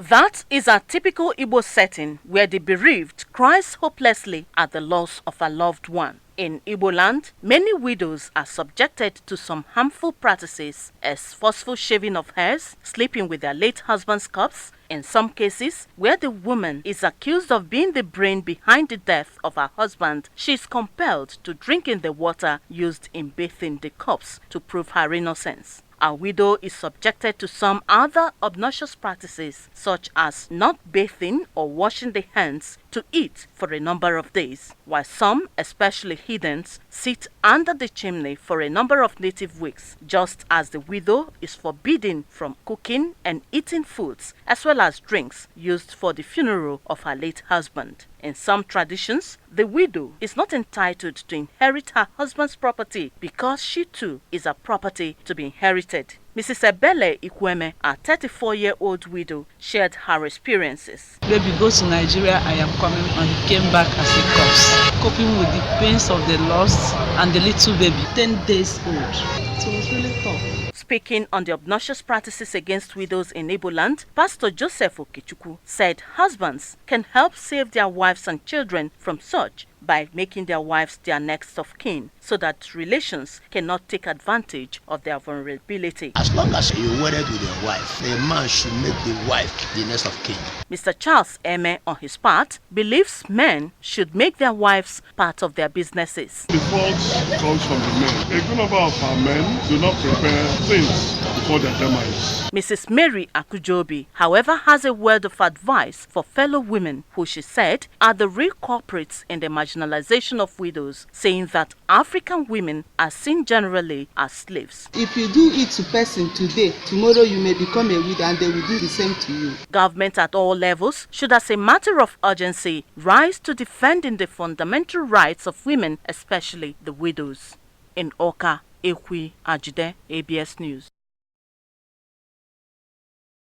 That is a typical Igbo setting where the bereaved cries hopelessly at the loss of a loved one. In Igbo land, many widows are subjected to some harmful practices as forceful shaving of hairs, sleeping with their late husband's corpse, in some cases where the woman is accused of being the brain behind the death of her husband, she is compelled to drink in the water used in bathing the corpse to prove her innocence. A widow is subjected to some other obnoxious practices, such as not bathing or washing the hands to eat for a number of days, while some, especially heathens, sit under the chimney for a number of native weeks, just as the widow is forbidden from cooking and eating foods, as well as drinks used for the funeral of her late husband. In some traditions, the widow is not entitled to inherit her husband's property because she too is a property to be inherited. Mrs. Ebele Ikweme, a 34-year-old widow, shared her experiences. Baby, go to Nigeria, I am coming, and he came back as a corpse, coping with the pains of the loss and the little baby, 10 days old. It was really tough. Speaking on the obnoxious practices against widows in Igbo land, Pastor Joseph Okechukwu said husbands can help save their wives and children from such by making their wives their next of kin, so that relations cannot take advantage of their vulnerability. As long as you're wedded with your wife, a man should make the wife the next of kin. Mr. Charles Eme, on his part, believes men should make their wives part of their businesses. The fault comes from the men. A good number of our men do not prepare things before their demise. Mrs. Mary Akujobi, however, has a word of advice for fellow women who, she said, are the real culprits in the marginalization of widows, saying that African women are seen generally as slaves. If you do it to person today, tomorrow you may become a widow and they will do the same to you. Government at all levels should, as a matter of urgency, rise to defending the fundamental rights of women, especially the widows. In Oka, Ekwi Ajide, ABS News.